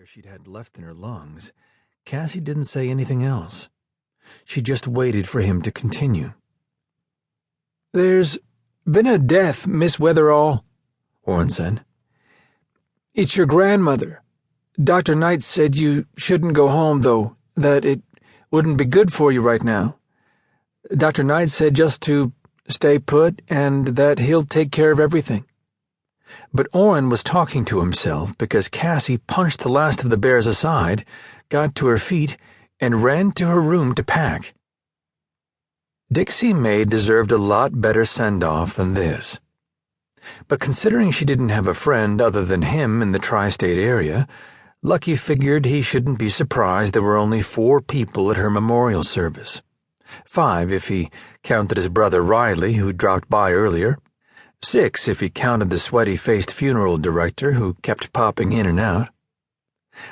air she'd had left in her lungs, Cassie didn't say anything else. She just waited for him to continue. "There's been a death, Miss Weatherall," Orrin said. "It's your grandmother. Dr. Knight said you shouldn't go home, though, that it wouldn't be good for you right now. Dr. Knight said just to stay put and that he'll take care of everything." But Orrin was talking to himself because Cassie punched the last of the bears aside, got to her feet, and ran to her room to pack. Dixie May deserved a lot better send-off than this. But considering she didn't have a friend other than him in the tri-state area, Lucky figured he shouldn't be surprised there were only 4 people at her memorial service. 5 if he counted his brother Riley, who dropped by earlier. 6 if he counted the sweaty-faced funeral director who kept popping in and out.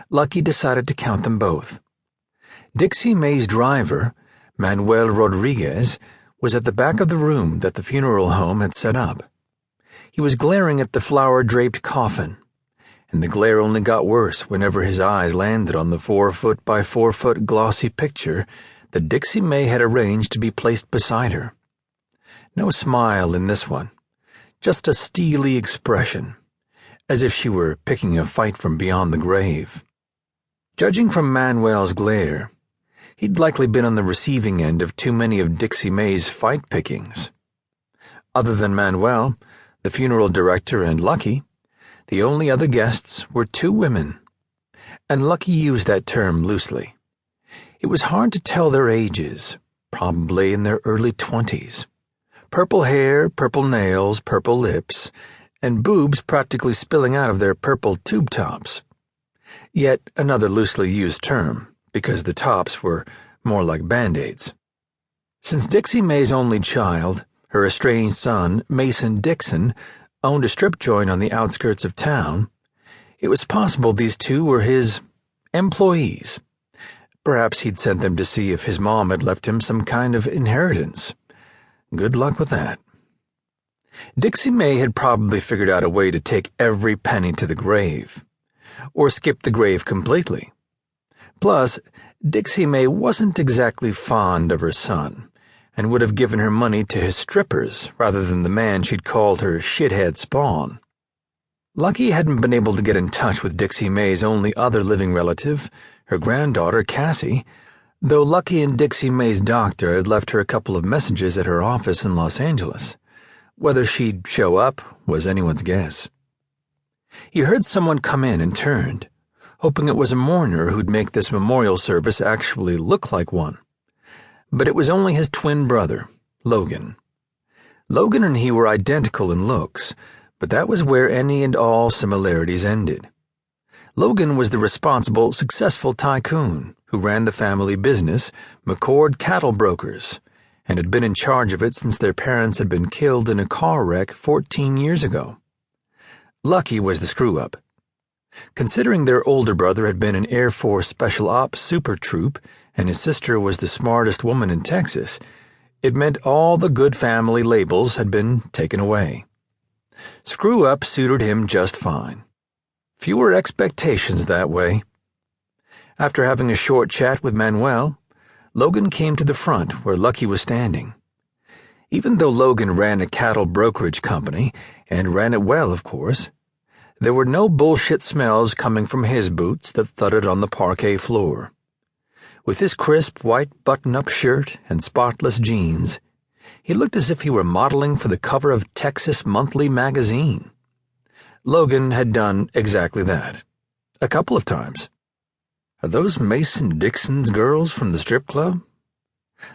Lucky decided to count them both. Dixie May's driver, Manuel Rodriguez, was at the back of the room that the funeral home had set up. He was glaring at the flower-draped coffin, and the glare only got worse whenever his eyes landed on the 4-foot by 4-foot glossy picture that Dixie May had arranged to be placed beside her. No smile in this one. Just a steely expression, as if she were picking a fight from beyond the grave. Judging from Manuel's glare, he'd likely been on the receiving end of too many of Dixie May's fight pickings. Other than Manuel, the funeral director, and Lucky, the only other guests were 2 women, and Lucky used that term loosely. It was hard to tell their ages, probably in their early 20s. Purple hair, purple nails, purple lips, and boobs practically spilling out of their purple tube tops. Yet another loosely used term, because the tops were more like Band-Aids. Since Dixie May's only child, her estranged son, Mason Dixon, owned a strip joint on the outskirts of town, it was possible these 2 were his employees. Perhaps he'd sent them to see if his mom had left him some kind of inheritance. Good luck with that. Dixie May had probably figured out a way to take every penny to the grave, or skip the grave completely. Plus, Dixie May wasn't exactly fond of her son, and would have given her money to his strippers rather than the man she'd called her shithead spawn. Lucky hadn't been able to get in touch with Dixie May's only other living relative, her granddaughter Cassie, though Lucky and Dixie May's doctor had left her a couple of messages at her office in Los Angeles. Whether she'd show up was anyone's guess. He heard someone come in and turned, hoping it was a mourner who'd make this memorial service actually look like one. But it was only his twin brother, Logan. Logan and he were identical in looks, but that was where any and all similarities ended. Logan was the responsible, successful tycoon who ran the family business, McCord Cattle Brokers, and had been in charge of it since their parents had been killed in a car wreck 14 years ago. Lucky was the screw-up. Considering their older brother had been an Air Force Special Ops super troop and his sister was the smartest woman in Texas, it meant all the good family labels had been taken away. Screw-up suited him just fine. Fewer expectations that way. After having a short chat with Manuel, Logan came to the front where Lucky was standing. Even though Logan ran a cattle brokerage company, and ran it well, of course, there were no bullshit smells coming from his boots that thudded on the parquet floor. With his crisp white button-up shirt and spotless jeans, he looked as if he were modeling for the cover of Texas Monthly magazine. Logan had done exactly that, a couple of times. "Are those Mason Dixon's girls from the strip club?"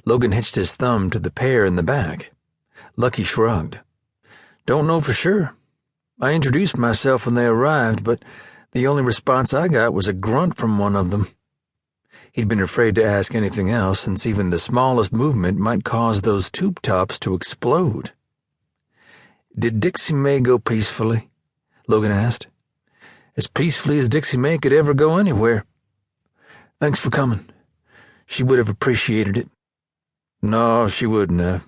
Logan hitched his thumb to the pair in the back. Lucky shrugged. "Don't know for sure. I introduced myself when they arrived, but the only response I got was a grunt from one of them." He'd been afraid to ask anything else since even the smallest movement might cause those tube tops to explode. "Did Dixie May go peacefully?" Logan asked. "As peacefully as Dixie May could ever go anywhere. Thanks for coming. She would have appreciated it." "No, she wouldn't have.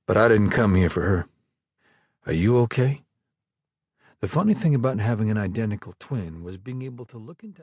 But I didn't come here for her. Are you okay?" The funny thing about having an identical twin was being able to look into